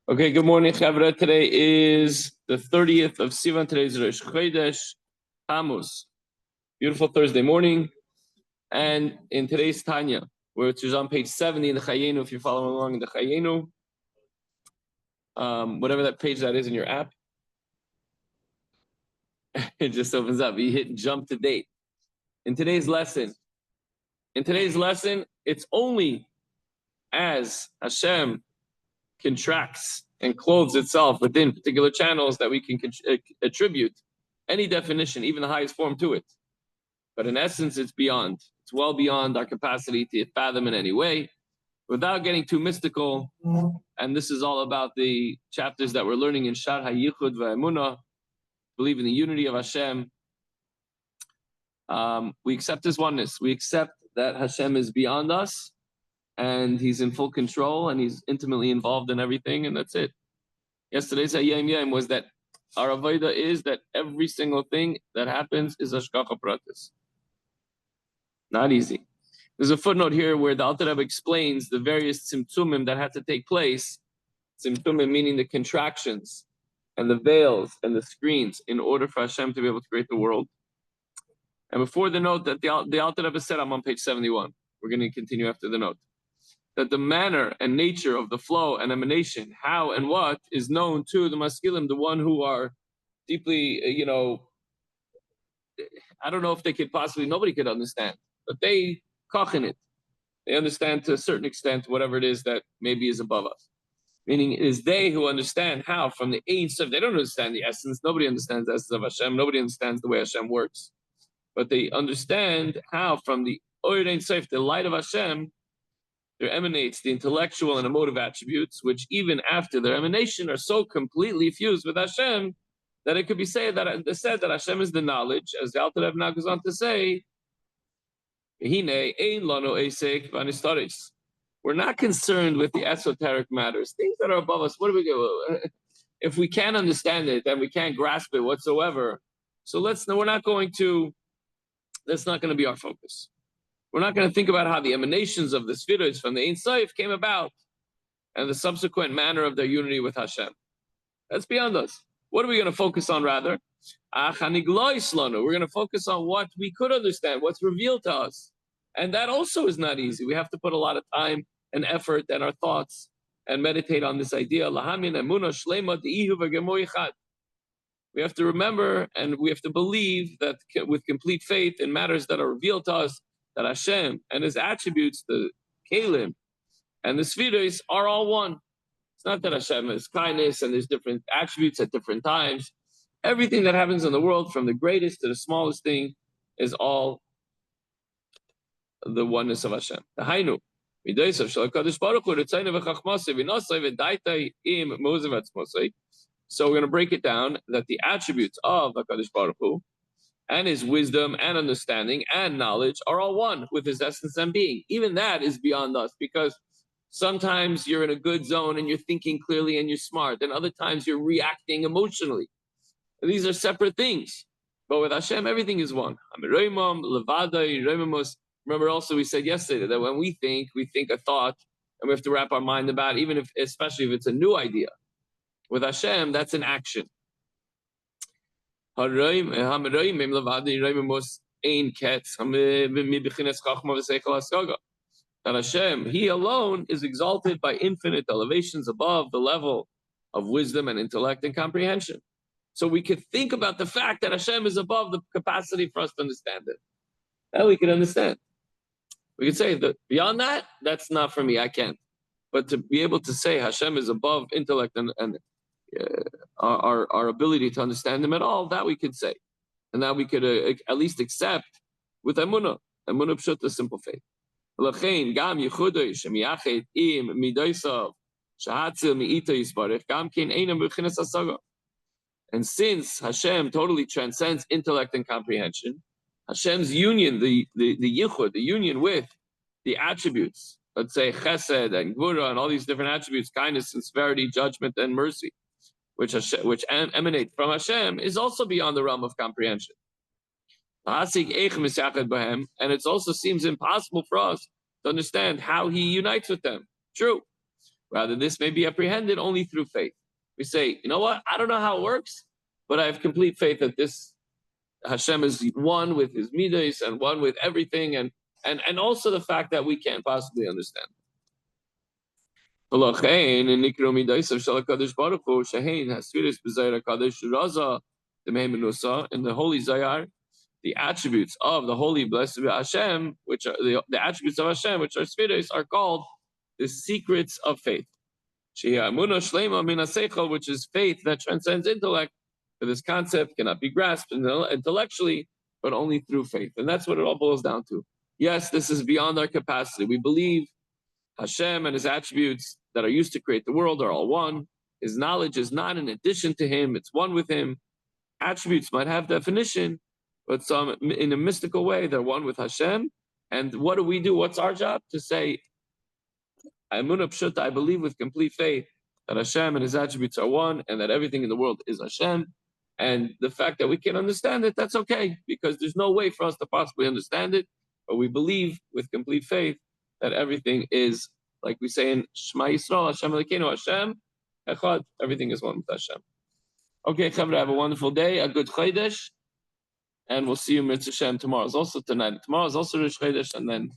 Okay, good morning, Chavra. Today is the 30th of Sivan. Today is Rosh Chodesh Tammuz. Beautiful Thursday morning. And in today's Tanya, which is on page 70 in the Chayenu, if you're following along in the Chayenu, whatever that page that is in your app, it just opens up. You hit jump to date. In today's lesson, it's only as Hashem contracts and clothes itself within particular channels that we can attribute any definition, even the highest form, to it. But in essence, it's beyond. It's well beyond our capacity to fathom in any way. Without getting too mystical, and this is all about the chapters that we're learning in Shar HaYichud VaEmunah, believe in the unity of Hashem. We accept His oneness. We accept that Hashem is beyond us, and He's in full control, and He's intimately involved in everything, and that's it. Yesterday's Hayom Yom was that our avodah is that every single thing that happens is Hashgacha Pratis. Not easy. There's a footnote here where the Alter Rebbe explains the various tzimtzumim that had to take place. Tzimtzumim meaning the contractions and the veils and the screens in order for Hashem to be able to create the world. And before the note that the Alter Rebbe said, I'm on page 71. We're going to continue after the note. That the manner and nature of the flow and emanation, how and what, is known to the maskilim, the one who are deeply, I don't know if they could possibly, nobody could understand, but they koch in it. They understand to a certain extent whatever it is that maybe is above us. Meaning it is they who understand how from the Ein Sof. They don't understand the essence. Nobody understands the essence of Hashem. Nobody understands the way Hashem works. But they understand how from the Oyer Ein Sof, the light of Hashem, there emanates the intellectual and emotive attributes, which even after their emanation are so completely fused with Hashem that it could be said that Hashem is the knowledge, as the Alter Rebbe now goes on to say, we're not concerned with the esoteric matters, things that are above us. What do we go? If we can't understand it and we can't grasp it whatsoever, so that's not going to be our focus. We're not going to think about how the emanations of the spheres from the Ein Sof came about and the subsequent manner of their unity with Hashem. That's beyond us. What are we going to focus on rather? We're going to focus on what we could understand, what's revealed to us. And that also is not easy. We have to put a lot of time and effort and our thoughts and meditate on this idea. We have to remember and we have to believe that with complete faith in matters that are revealed to us, that Hashem and His attributes, the Kalim and the Spheres, are all one. It's not that Hashem is kindness and there's different attributes at different times. Everything that happens in the world, from the greatest to the smallest thing, is all the oneness of Hashem. The Hainu. So we're going to break it down that the attributes of HaKadosh Baruch Hu and His wisdom and understanding and knowledge are all one with His essence and being. Even that is beyond us, because sometimes you're in a good zone and you're thinking clearly and you're smart, and other times you're reacting emotionally. And these are separate things. But with Hashem, everything is one. Remember also we said yesterday that when we think a thought, and we have to wrap our mind about it, especially if it's a new idea. With Hashem, that's an action. That Hashem, He alone, is exalted by infinite elevations above the level of wisdom and intellect and comprehension. So we could think about the fact that Hashem is above the capacity for us to understand it. That we can understand. We could say that beyond that, that's not for me, I can't. But to be able to say Hashem is above intellect and our ability to understand Him at all, that we could say. And that we could at least accept with Emunah. Emunah Pshut, the simple faith. And since Hashem totally transcends intellect and comprehension, Hashem's union, the yichud, the union with the attributes, let's say chesed and gvura and all these different attributes, kindness and severity, judgment and mercy, which emanate from Hashem, is also beyond the realm of comprehension. And it also seems impossible for us to understand how He unites with them. True. Rather, this may be apprehended only through faith. We say, you know what? I don't know how it works, but I have complete faith that this Hashem is one with his midas and one with everything, and also the fact that we can't possibly understand. In the Holy Zayar, the attributes of the Holy Blessed Hashem, which are the attributes of Hashem, which are Sfiris, are called the secrets of faith. Which is faith that transcends intellect. For this concept cannot be grasped intellectually, but only through faith. And that's what it all boils down to. Yes, this is beyond our capacity. We believe Hashem and his attributes that are used to create the world are all one. His knowledge is not in addition to him, it's one with him. Attributes might have definition, but some in a mystical way, they're one with Hashem. And what do we do? What's our job? To say, I believe with complete faith that Hashem and his attributes are one and that everything in the world is Hashem. And the fact that we can't understand it, that's okay, because there's no way for us to possibly understand it. But we believe with complete faith that everything is, like we say in Shema Yisrael, Hashem Elokeinu, Hashem Echad, everything is one with Hashem. Okay, Chavra, have a wonderful day, a good Chodesh, and we'll see you Mitzvah Hashem tomorrow. It's also tonight. Tomorrow is also Rosh Chodesh, and then